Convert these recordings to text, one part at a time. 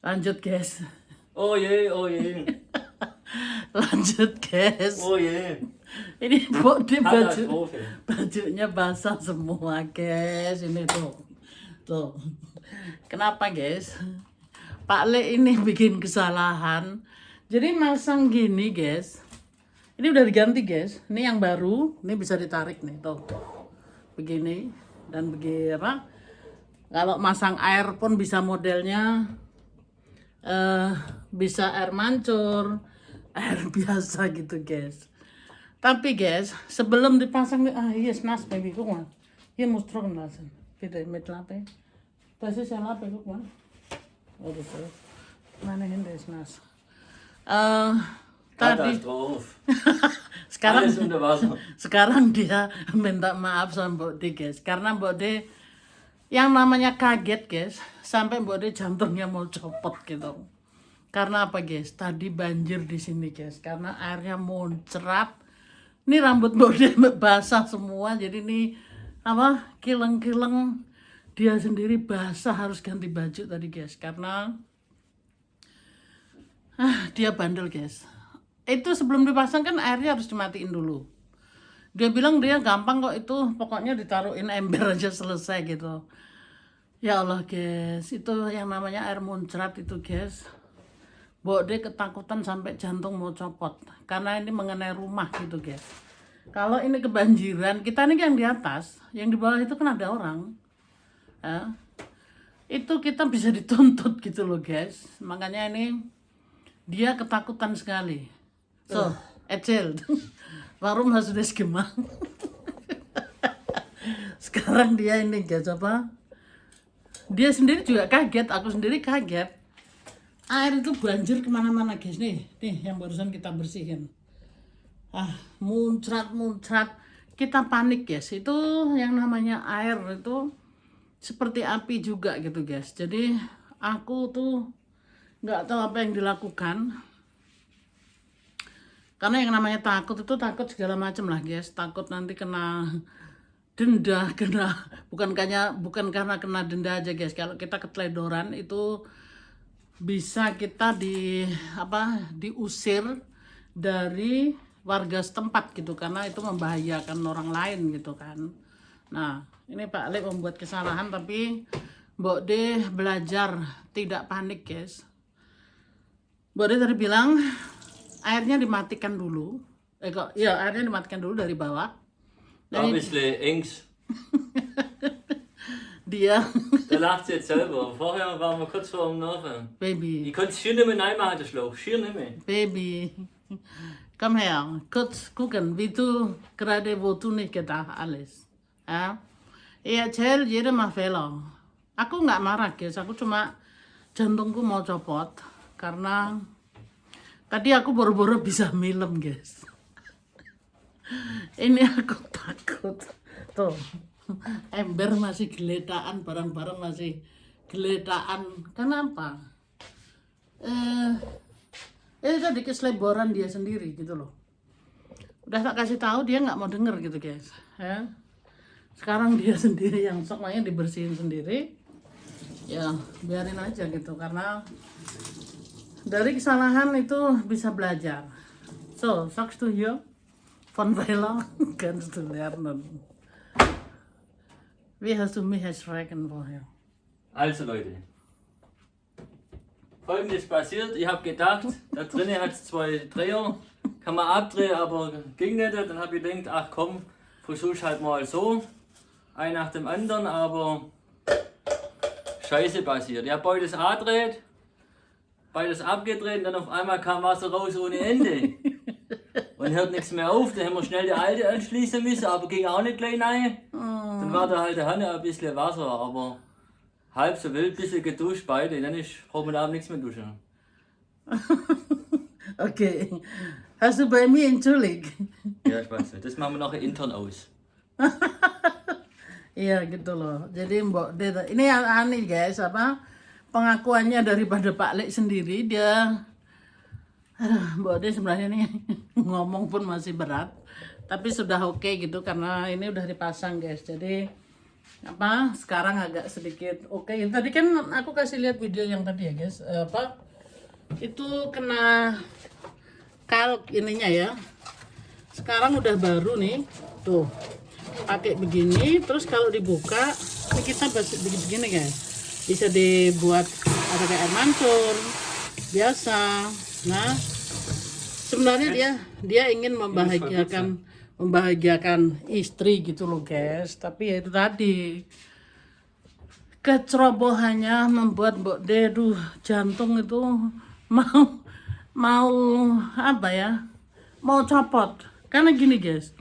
Lanjut guys. Oh je, oh je. Lanjut guys. Oh je. Ini Katastrophe. bajunya basah semua guys. Ini tuh. Kenapa guys? Pak Le ini bikin kesalahan. Jadi masang gini guys. Ini udah diganti guys. Ini yang baru. Ini bisa ditarik nih tuh. Begini dan begini. Kalau masang air pun bisa modelnya bisa air mancur, air biasa gitu guys. Tapi guys, sebelum dipasang hier is nas baby, guck mal. Hier muss trocken lassen. Bitte mit Lappe. Das ist ja Lappe, guck mal. Oh, das ist. Meine Hände ist nass. Tadi Katastrophe. sekarang Alles unter Wasser. sekarang dia minta maaf sama Mbok D guys, karena Mbok D yang namanya kaget guys, sampai Mbok D jantungnya mau copot gitu. Karena apa guys? Tadi banjir di sini guys, karena airnya muncrat. Ini rambut Mbok D basah semua, jadi ini apa kileng-kileng, dia sendiri basah, harus ganti baju tadi guys, karena dia bandel guys. Itu sebelum dipasang kan airnya harus dimatiin dulu. Dia bilang dia gampang kok itu, pokoknya ditaruhin ember aja selesai gitu. Ya Allah guys, itu yang namanya air muncrat itu guys. Mbok D ketakutan sampai jantung mau copot. Karena ini mengenai rumah gitu guys. Kalau ini kebanjiran, kita ini yang di atas, yang di bawah itu kan ada orang. Ya. Itu kita bisa dituntut gitu loh guys. Makanya ini dia ketakutan sekali. So, Ecel, warum hast du das gemacht? Sekarang dia ini guys apa? Dia sendiri juga kaget, aku sendiri kaget. Air itu banjir kemana-mana guys, nih yang barusan kita bersihin. Muncrat, kita panik guys. Itu yang namanya air itu seperti api juga gitu guys. Jadi aku tuh nggak tahu apa yang dilakukan. Karena yang namanya takut itu takut segala macam lah guys. Takut nanti kena denda, bukan karena kena denda aja guys. Kalau kita keteledoran itu bisa kita diusir dari warga setempat gitu, karena itu membahayakan orang lain gitu kan. Nah, ini Pak Le membuat kesalahan, tapi Mbok D belajar tidak panik guys. Mbok D tadi bilang airnya dimatikan dulu. Airnya dimatikan dulu dari bawah. War ein bisschen Angst. Dia Da lacht sie jetzt selber. Vorher waren wir kurz vor dem Nerven. Baby, Ich konnte es schier nicht mehr reinmachen, den Schlauch. Schier nicht mehr. Baby, komm her, kurz gucken, wie du gerade, wo du nicht gedacht alles. Ja? Ich erzähl jedem mal Fehler. Aku nggak marah guys, aku cuma jantungku mau copot karena tadi aku boro-boro bisa milem guys. Ini aku takut. Tuh, ember masih geletaan, barang-barang masih geletaan. Kenapa? Tadi keseleboran dia sendiri gitu loh. Udah tak kasih tahu dia nggak mau denger gitu guys. Ya. Sekarang dia sendiri yang soknya dibersihin sendiri. Ya biarin aja gitu, karena dari kesalahan itu bisa belajar. So, sagst du hier von Fehler kannst du lernen. Wie hast du mich erschrecken vorher? Also Leute. Folgendes passiert, ich habe gedacht, da drinnen hat es 2 Dreher, kann man abdrehen, aber ging nicht. Dann habe ich gedacht, ach komm, versuch's halt mal so, ein nach dem anderen, aber Scheiße passiert. Ich habe beides angedreht, beides abgedreht und dann auf einmal kam Wasser raus ohne Ende. Und hört nichts mehr auf, dann haben wir schnell die alte anschließen müssen, aber ging auch nicht gleich rein. Dann war da halt der Hanne ein bisschen Wasser, aber halb so wild, bisschen geduscht, beide, dann ist heute Abend nichts mehr duschen. Okay. Hast du bei mir entschuldigt? Ja, ich weiß nicht, das machen wir nachher intern aus. Iya gitu loh. Jadi Mbok D ini yang aneh guys, pengakuannya daripada Pak Le sendiri. Dia Mbok D sebenarnya nih ngomong pun masih berat, tapi sudah oke gitu karena ini udah dipasang guys. Jadi sekarang agak sedikit oke. Tadi kan aku kasih lihat video yang tadi ya guys, itu kena kalk ininya ya. Sekarang udah baru nih, tuh pakai begini. Terus kalau dibuka, ini kita begini guys, bisa dibuat ada kayak air mancur biasa. Nah, sebenarnya dia ingin membahagiakan istri gitu loh guys, tapi ya itu tadi kecerobohannya membuat Mbok De jantung itu mau mau apa ya, mau copot. Karena gini guys,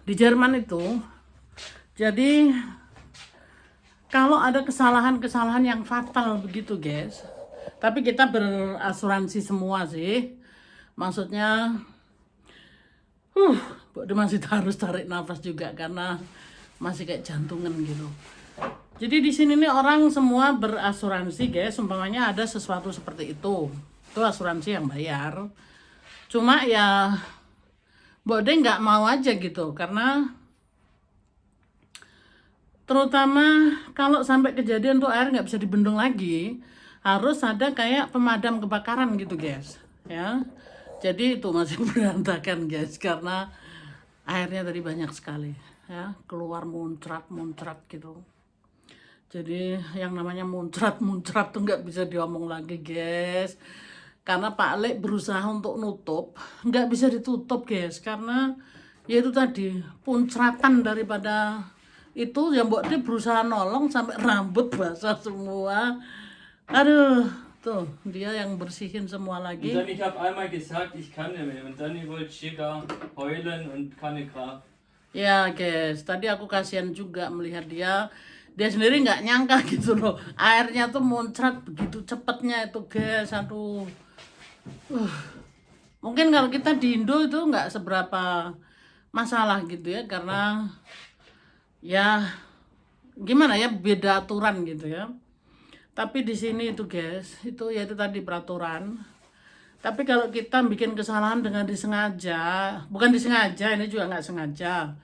di Jerman itu jadi kalau ada kesalahan-kesalahan yang fatal begitu guys, tapi kita berasuransi semua sih, maksudnya Mbok De masih harus tarik nafas juga karena masih kayak jantungan gitu. Jadi di sini nih orang semua berasuransi guys, umpamanya ada sesuatu seperti itu asuransi yang bayar. Cuma ya Mbok De nggak mau aja gitu, karena terutama kalau sampai kejadian tuh air nggak bisa dibendung lagi, harus ada kayak pemadam kebakaran gitu guys ya. Jadi itu masih berantakan guys, karena airnya tadi banyak sekali ya, keluar muncrat gitu. Jadi yang namanya muncrat tuh nggak bisa diomong lagi guys, karena Pak Lek berusaha untuk nutup, nggak bisa ditutup guys, karena ya itu tadi puncratan daripada itu yang Mbok De berusaha nolong sampai rambut basah semua. Aduh, tuh dia yang bersihin semua lagi. Und dann, ich habe einmal gesagt, ich kann nicht mehr. Und dann wollte ich sogar heulen und keine Kraft. Ya guys, tadi aku kasihan juga melihat dia sendiri nggak nyangka gitu loh, airnya tuh muncrat begitu cepatnya itu guys. Aduh, mungkin kalau kita di Indo itu nggak seberapa masalah gitu ya, karena ya gimana ya, beda aturan gitu ya. Tapi di sini itu guys, itu ya itu tadi peraturan. Tapi kalau kita bikin kesalahan dengan disengaja, bukan disengaja, ini juga nggak sengaja.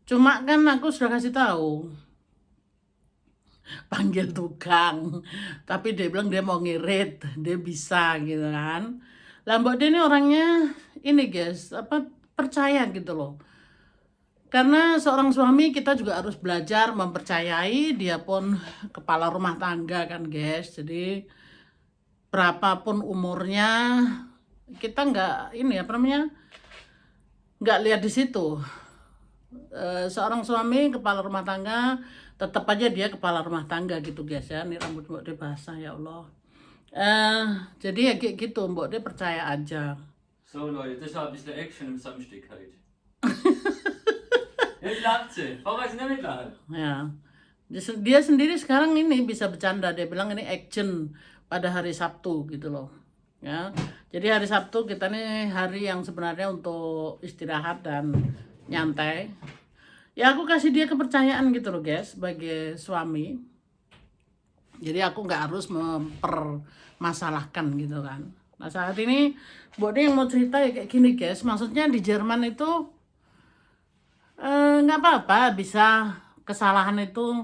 Cuma kan aku sudah kasih tahu, panggil tukang. Tapi dia bilang dia mau ngirit, dia bisa gitu kan. Lah Mbok De ini orangnya ini guys, percaya gitu loh. Karena seorang suami kita juga harus belajar mempercayai, dia pun kepala rumah tangga kan guys. Jadi berapapun umurnya, kita nggak nggak lihat di situ. Seorang suami kepala rumah tangga, tetap aja dia kepala rumah tangga gitu guys ya. Ini rambut Mbok De basah ya Allah. Jadi ya kayak gitu, Mbok De percaya aja. So Leute, das war ein bisschen Action im Samstag heute. Jetzt lacht sie. Vorher ist nicht lachen. Ya, dia sendiri sekarang ini bisa bercanda, dia bilang ini action pada hari Sabtu gitu loh ya. Jadi hari Sabtu kita nih hari yang sebenarnya untuk istirahat dan nyantai ya. Aku kasih dia kepercayaan gitu loh guys sebagai suami, jadi aku nggak harus mempermasalahkan gitu kan. Nah saat ini Mbok De yang mau cerita ya kayak gini guys, maksudnya di Jerman itu nggak apa-apa, bisa kesalahan itu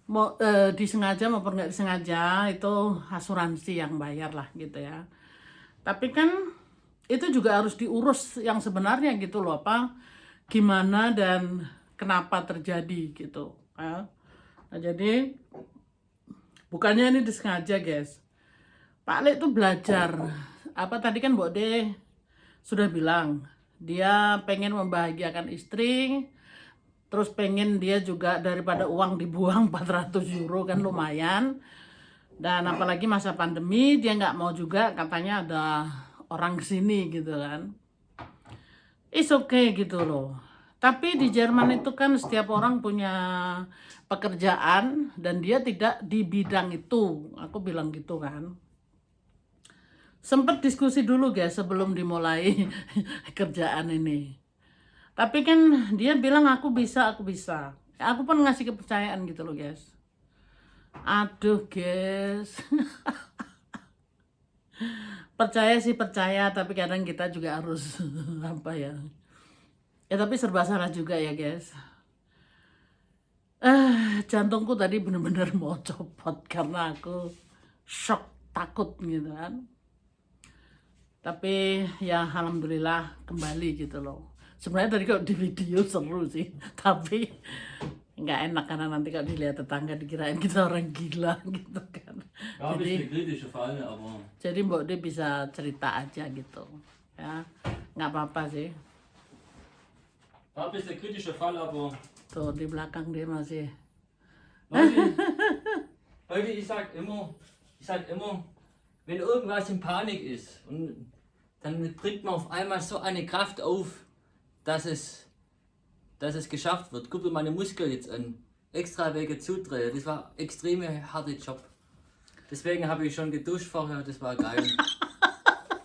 mau disengaja maupun nggak disengaja, itu asuransi yang bayar lah gitu ya. Tapi kan itu juga harus diurus yang sebenarnya gitu loh, gimana dan kenapa terjadi gitu ya. Nah jadi bukannya ini disengaja guys, Pak Lek tuh belajar tadi kan Mbok De sudah bilang dia pengen membahagiakan istri, terus pengen dia juga daripada uang dibuang 400 euro kan lumayan, dan apalagi masa pandemi dia nggak mau juga katanya ada orang kesini gitu kan. It's okay gitu loh. Tapi di Jerman itu kan setiap orang punya pekerjaan dan dia tidak di bidang itu, aku bilang gitu kan. Sempet diskusi dulu guys sebelum dimulai kerjaan ini. Tapi kan dia bilang aku bisa. Aku pun ngasih kepercayaan gitu loh guys. Aduh guys. Percaya sih percaya, tapi kadang kita juga harus ya. Ya tapi serba salah juga ya guys. Jantungku tadi bener-bener mau copot karena aku shock, takut gitu kan. Tapi ya alhamdulillah kembali gitu loh. Sebenarnya tadi kalau di video seru sih, tapi nggak enak karena nanti kalau dilihat tetangga dikirain kita orang gila gitu kan. War ein bisschen kritische Fall, aber Jadi Mbok De bisa cerita aja gitu ya, nggak apa-apa sih. war ein bisschen kritischer Fall, aber Tuh di belakang dia masih Leute, Leute, ich sag immer, wenn irgendwas in Panik ist und dann bringt man auf einmal so eine Kraft auf, dass es geschafft wird. Guck dir meine Muskeln jetzt an. Extra wegen Zudrehen. Das war extreme harte Job. Deswegen habe ich schon geduscht vorher, das war geil.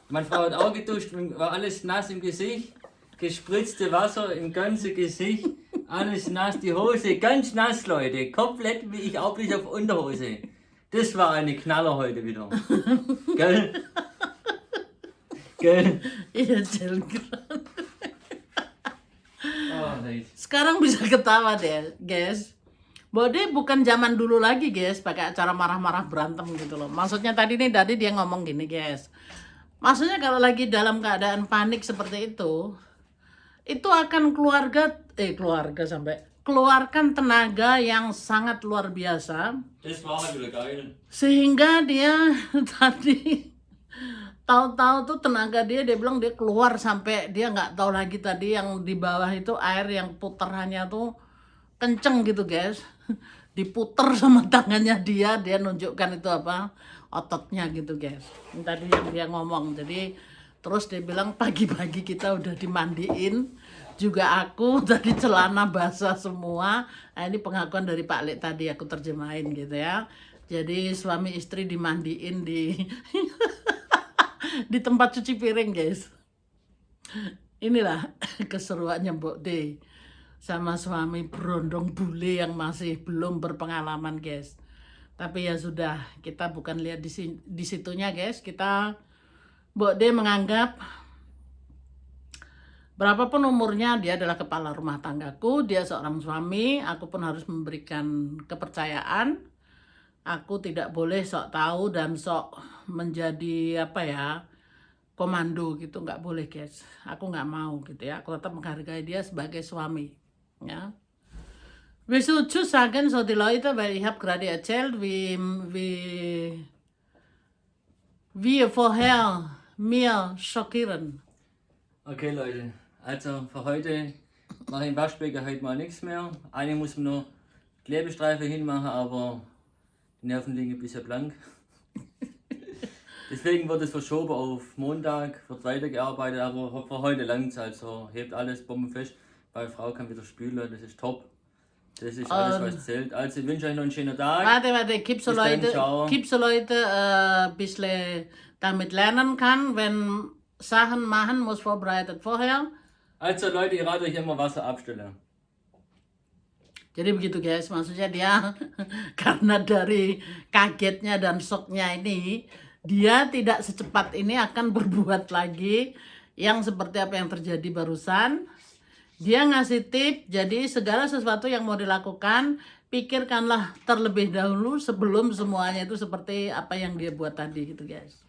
Meine Frau hat auch geduscht, war alles nass im Gesicht, gespritzte Wasser im ganzen Gesicht, alles nass, die Hose ganz nass, Leute, komplett wie ich auch bis auf Unterhose. Das war eine Knaller heute wieder. Gell? Gell? iya jalan. Oh, nice. Sekarang bisa ketawa deh guys. Mbok De bukan zaman dulu lagi guys pakai acara marah-marah berantem gitu loh. Maksudnya tadi dia ngomong gini guys. Maksudnya kalau lagi dalam keadaan panik seperti itu akan keluarkan tenaga yang sangat luar biasa. Das war halt wieder geil. Sehingga dia tadi tahu-tahu tuh tenaga dia bilang dia keluar sampai dia nggak tahu lagi tadi yang di bawah itu air yang putarannya tuh kenceng gitu guys. Diputer sama tangannya dia nunjukkan itu apa ototnya gitu guys. Ini tadi yang dia ngomong. Jadi terus dia bilang pagi-pagi kita udah dimandiin, juga aku tadi celana basah semua. Nah, ini pengakuan dari Pak Lek tadi aku terjemahin gitu ya. Jadi suami istri dimandiin di di tempat cuci piring guys. Inilah keseruannya Mbok De sama suami berondong bule yang masih belum berpengalaman guys. Tapi ya sudah, kita bukan lihat di situnya guys. Kita Mbok De menganggap berapapun umurnya dia adalah kepala rumah tanggaku, dia seorang suami, aku pun harus memberikan kepercayaan. Aku tidak boleh sok tahu dan sok menjadi apa ya, komando gitu, nggak boleh guys. Aku nggak mau gitu ya. Aku tetap menghargai dia sebagai suami. Ja. Willst du Tschüss sagen, so die Leute, weil ich habe gerade erzählt, wie vorher mir schockieren. Okay, Leute, also für heute mache ich im Waschbecken heute mal nichts mehr. Eine muss man noch Klebestreifen hinmachen, aber die Nerven liegen ein bisschen blank. Deswegen wird es verschoben auf Montag, wird weitergearbeitet, aber für heute langt also hebt alles bombenfest. Meine Frau kann wieder spülen, das ist top. Das ist alles, was zählt. Also ich wünsche euch noch einen schönen Tag. Warte, gibt so Leute, ein bisschen damit lernen kann, wenn Sachen machen muss vorbereitet vorher. Also Leute, ihr ratet euch immer Wasser abstellen. Jadi begitu guys, maksudnya dia karena dari kagetnya dan shocknya ini, dia tidak secepat ini akan berbuat lagi yang seperti apa yang terjadi barusan. Dia ngasih tip, jadi segala sesuatu yang mau dilakukan, pikirkanlah terlebih dahulu sebelum semuanya itu seperti apa yang dia buat tadi gitu guys.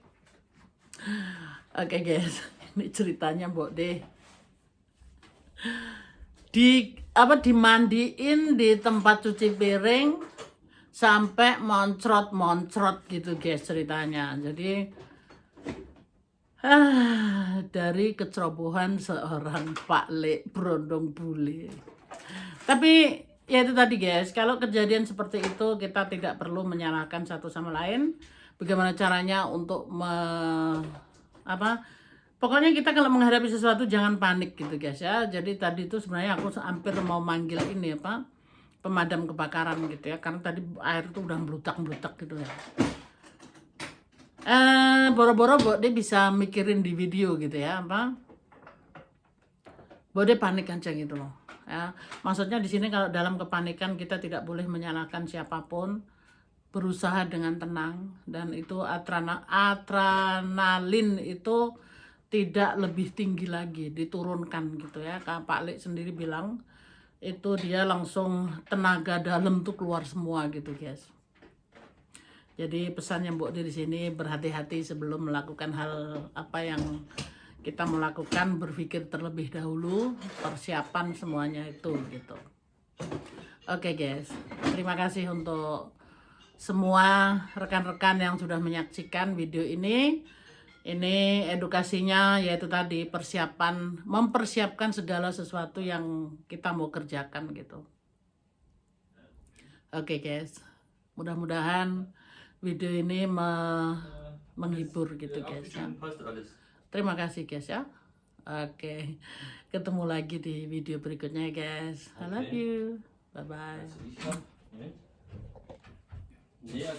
Oke guys, ini ceritanya Mbok De. Dimandiin di tempat cuci piring sampai moncrot gitu guys ceritanya. Jadi dari kecerobohan seorang Pak Lek berondong bule. Tapi ya itu tadi guys, kalau kejadian seperti itu kita tidak perlu menyalahkan satu sama lain. Bagaimana caranya untuk pokoknya kita kalau menghadapi sesuatu jangan panik gitu guys ya. Jadi tadi itu sebenarnya aku hampir mau manggil ini pemadam kebakaran gitu ya, karena tadi air itu udah meludak-meludak gitu ya. Boro-boro Mbok De bisa mikirin di video gitu ya, Mbok De panik aja gitu loh ya. Maksudnya di sini kalau dalam kepanikan kita tidak boleh menyalahkan siapapun, berusaha dengan tenang, dan itu adrenalin itu tidak lebih tinggi lagi, diturunkan gitu ya. Pak Lek sendiri bilang itu dia langsung tenaga dalam tuh keluar semua gitu guys. Jadi pesannya Mbok di sini, berhati-hati sebelum melakukan hal apa yang kita melakukan, berpikir terlebih dahulu, persiapan semuanya itu gitu. Oke guys, terima kasih untuk semua rekan-rekan yang sudah menyaksikan video ini. Ini edukasinya yaitu tadi persiapan, mempersiapkan segala sesuatu yang kita mau kerjakan gitu. Oke guys, mudah-mudahan video ini menghibur gitu guys ya. Passt alles. Terima kasih guys ya. Oke, ketemu lagi di video berikutnya guys. I love you. Bye bye. Also ich hab, Moment. Nee, also